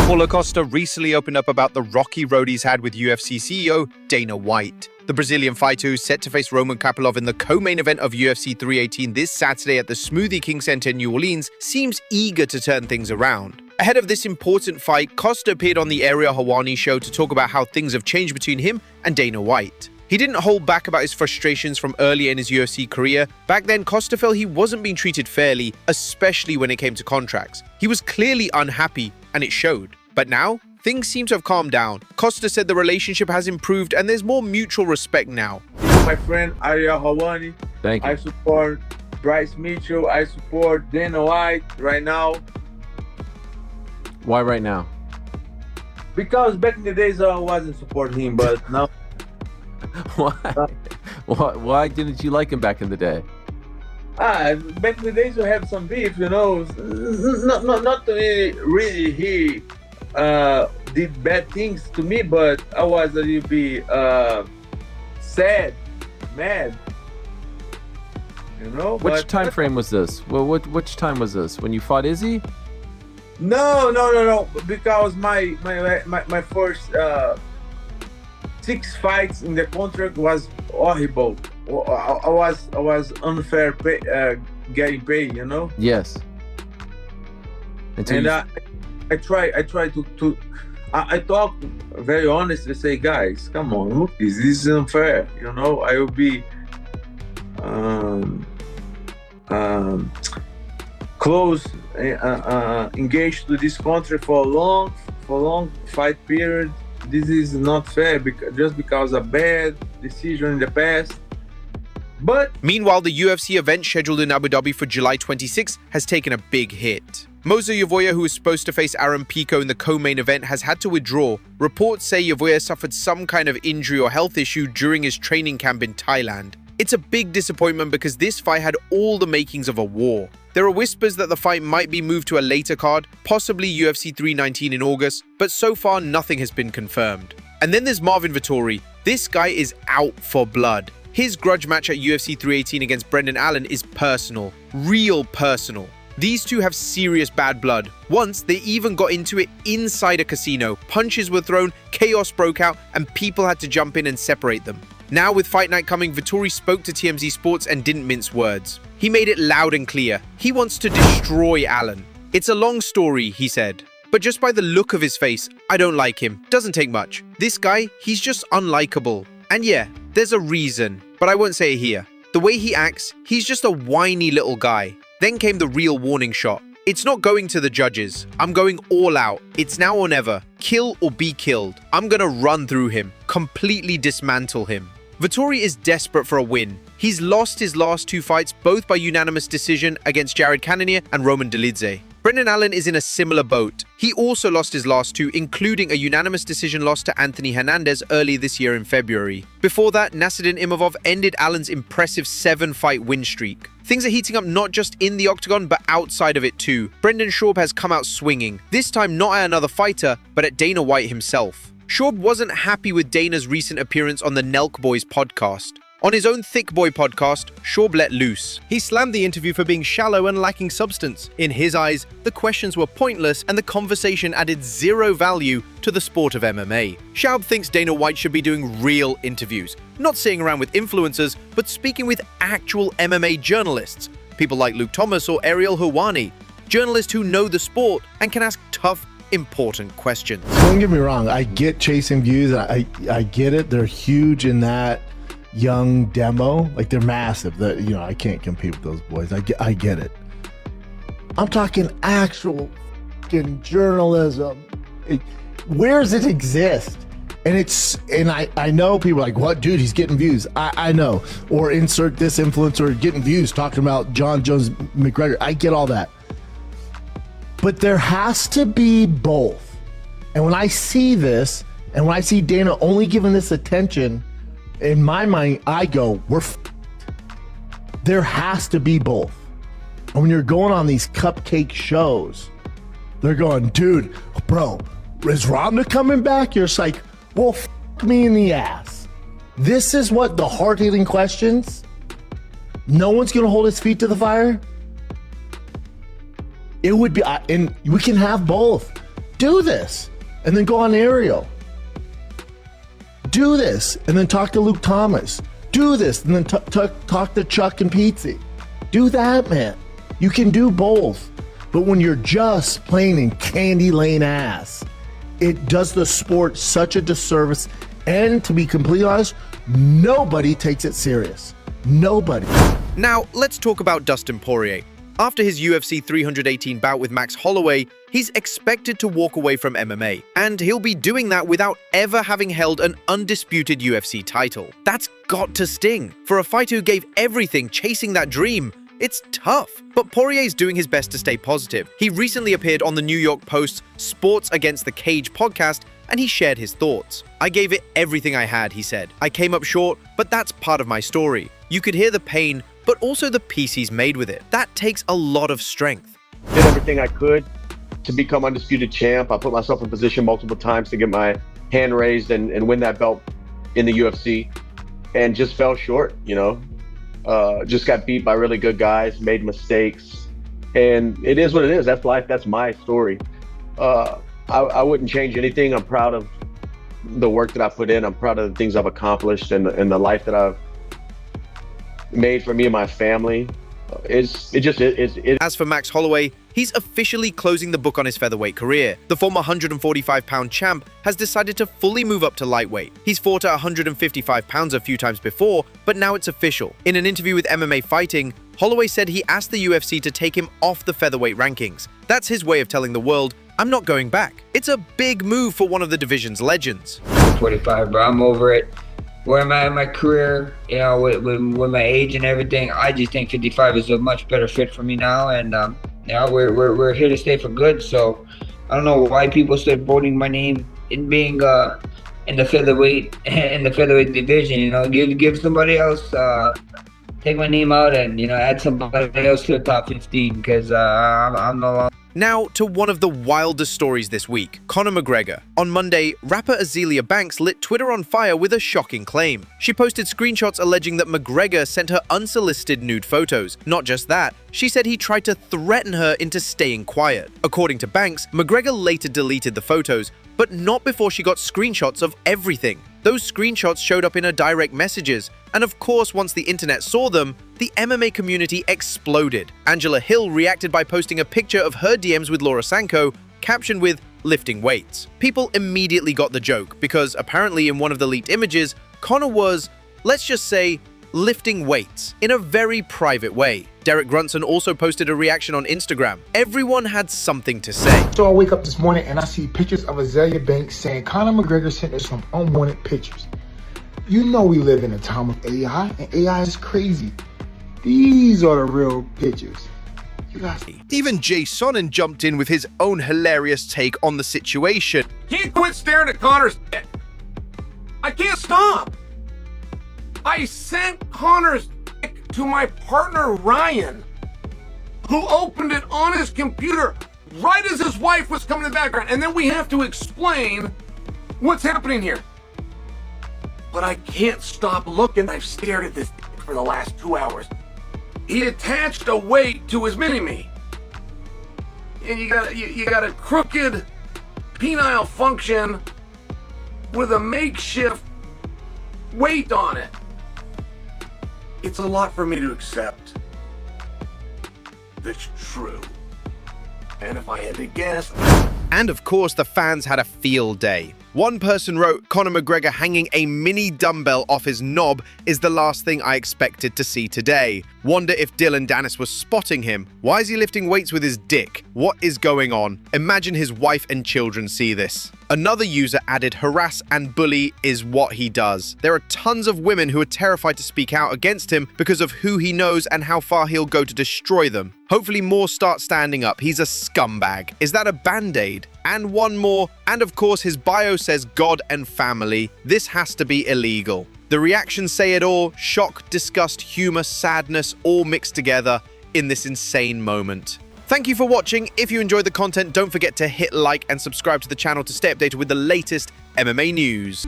Paulo Costa recently opened up about the rocky road he's had with UFC CEO Dana White. The Brazilian fighter who's set to face Roman Kopylov in the co-main event of UFC 318 this Saturday at the Smoothie King Center in New Orleans seems eager to turn things around. Ahead of this important fight, Costa appeared on the Ariel Helwani show to talk about how things have changed between him and Dana White. He didn't hold back about his frustrations from earlier in his UFC career. Back then, Costa felt he wasn't being treated fairly, especially when it came to contracts. He was clearly unhappy, and it showed. But now, things seem to have calmed down. Costa said the relationship has improved and there's more mutual respect now. My friend Ariel Helwani. Thank you. I support Bryce Mitchell. I support Dana White right now. Why right now? Because back in the days I wasn't supporting him, but now. Why? Why didn't you like him back in the day? Back in the days we have some beef, you know. Not really he did bad things to me, but I was a little bit sad, mad, you know. Which time frame was this? Well, which time was this? When you fought Izzy? No. Because my first 6 fights in the contract was horrible. I was unfair getting paid, you know. Yes. And I try to I talk very honestly, say, guys, come on, look, this is unfair, you know. I will be close, engaged to this contract for a long fight period. This is not fair just because of bad decision in the past. But meanwhile, the UFC event scheduled in Abu Dhabi for July 26 has taken a big hit. Moza Yavoya, who was supposed to face Aaron Pico in the co-main event, has had to withdraw. Reports say Yavoya suffered some kind of injury or health issue during his training camp in Thailand. It's a big disappointment because this fight had all the makings of a war. There are whispers that the fight might be moved to a later card, possibly UFC 319 in August, but so far nothing has been confirmed. And then there's Marvin Vettori. This guy is out for blood. His grudge match at UFC 318 against Brendan Allen is personal, real personal. These two have serious bad blood. Once, they even got into it inside a casino. Punches were thrown, chaos broke out, and people had to jump in and separate them. Now, with Fight Night coming, Vettori spoke to TMZ Sports and didn't mince words. He made it loud and clear. He wants to destroy Allen. It's a long story, he said. But just by the look of his face, I don't like him. Doesn't take much. This guy, he's just unlikable. And yeah, there's a reason, but I won't say it here. The way he acts, he's just a whiny little guy. Then came the real warning shot. It's not going to the judges. I'm going all out. It's now or never. Kill or be killed. I'm gonna run through him, completely dismantle him. Vettori is desperate for a win. He's lost his last 2 fights, both by unanimous decision against Jared Cannonier and Roman Dolidze. Brendan Allen is in a similar boat. He also lost his last 2, including a unanimous decision loss to Anthony Hernandez early this year in February. Before that, Nasiruddin Imavov ended Allen's impressive 7-fight win streak. Things are heating up not just in the octagon, but outside of it too. Brendan Schaub has come out swinging, this time not at another fighter, but at Dana White himself. Schaub wasn't happy with Dana's recent appearance on the Nelk Boys podcast. On his own Thick Boy podcast, Schaub let loose. He slammed the interview for being shallow and lacking substance. In his eyes, the questions were pointless and the conversation added zero value to the sport of MMA. Schaub thinks Dana White should be doing real interviews, not sitting around with influencers, but speaking with actual MMA journalists, people like Luke Thomas or Ariel Helwani, journalists who know the sport and can ask tough, important questions. Don't get me wrong, I get chasing views, I get it, they're huge in that young demo, like they're massive. That, you know, I can't compete with those boys. I get it. I'm talking actual fucking journalism. Where does it exist? And I know people are like, what, dude, he's getting views. I know. Or insert this influencer getting views talking about John Jones McGregor. I get all that. But there has to be both. And when I see this, and when I see Dana only giving this attention, in my mind, I go, there has to be both. And when you're going on these cupcake shows, they're going, dude, bro, is Ronda coming back? You're just like, well, me in the ass. This is what the hard-hitting questions. No one's going to hold his feet to the fire. It would be, and we can have both. Do this, and then go on Ariel. Do this, and then talk to Luke Thomas. Do this, and then talk to Chuck and Pizzi. Do that, man. You can do both. But when you're just playing in candy lane ass, it does the sport such a disservice. And to be completely honest, nobody takes it serious. Nobody. Now, let's talk about Dustin Poirier. After his UFC 318 bout with Max Holloway, he's expected to walk away from MMA, and he'll be doing that without ever having held an undisputed UFC title. That's got to sting. For a fighter who gave everything chasing that dream, it's tough. But Poirier's doing his best to stay positive. He recently appeared on the New York Post's Sports Against the Cage podcast, and he shared his thoughts. "I gave it everything I had," he said. "I came up short, but that's part of my story. You could hear the pain, but also the peace he's made with it. That takes a lot of strength." Did everything I could to become undisputed champ. I put myself in position multiple times to get my hand raised and win that belt in the UFC, and just fell short, just got beat by really good guys, made mistakes, and it is what it is. That's life. That's my story. I wouldn't change anything. I'm proud of the work that I put in. I'm proud of the things I've accomplished and the life that I've made for me and my family. As for Max Holloway, he's officially closing the book on his featherweight career. The former 145-pound champ has decided to fully move up to lightweight. He's fought at 155 pounds a few times before, but now it's official. In an interview with MMA Fighting, Holloway said he asked the UFC to take him off the featherweight rankings. That's his way of telling the world, "I'm not going back." It's a big move for one of the division's legends. 45, bro. I'm over it. Where I'm at in my career, with my age and everything, I just think 55 is a much better fit for me now, and we're here to stay for good. So I don't know why people start voting my name in being in the featherweight division. Give somebody else, take my name out, and add somebody else to the top 15, because I'm no longer. Now to one of the wildest stories this week, Conor McGregor. On Monday, rapper Azealia Banks lit Twitter on fire with a shocking claim. She posted screenshots alleging that McGregor sent her unsolicited nude photos. Not just that, she said he tried to threaten her into staying quiet. According to Banks, McGregor later deleted the photos, but not before she got screenshots of everything. Those screenshots showed up in her direct messages, and of course, once the internet saw them, the MMA community exploded. Angela Hill reacted by posting a picture of her DMs with Laura Sanko, captioned with "lifting weights." People immediately got the joke, because apparently in one of the leaked images, Conor was, let's just say, lifting weights in a very private way. Derek Grunson also posted a reaction on Instagram. Everyone had something to say. So I wake up this morning and I see pictures of Azealia Banks saying Conor McGregor sent us some unwanted pictures. You know we live in a time of AI, and AI is crazy. These are the real pictures. You guys. Even Jay Sonnen jumped in with his own hilarious take on the situation. Can't quit staring at Conor's dick. I can't stop. I sent Conor's dick to my partner Ryan, who opened it on his computer right as his wife was coming in the background. And then we have to explain what's happening here. But I can't stop looking. I've stared at this dick for the last 2 hours. He attached a weight to his mini-me. And you got a crooked penile function with a makeshift weight on it. It's a lot for me to accept. That's true. And if I had to guess... And of course, the fans had a field day. One person wrote, "Conor McGregor hanging a mini dumbbell off his knob is the last thing I expected to see today. Wonder if Dylan Dennis was spotting him. Why is he lifting weights with his dick? What is going on? Imagine his wife and children see this." Another user added, "Harass and bully is what he does. There are tons of women who are terrified to speak out against him because of who he knows and how far he'll go to destroy them. Hopefully more start standing up. He's a scumbag. Is that a band-aid?" And one more, and of course his bio says God and family. This has to be illegal. The reactions say it all: shock, disgust, humor, sadness, all mixed together in this insane moment. Thank you for watching. If you enjoyed the content, don't forget to hit like and subscribe to the channel to stay updated with the latest MMA news.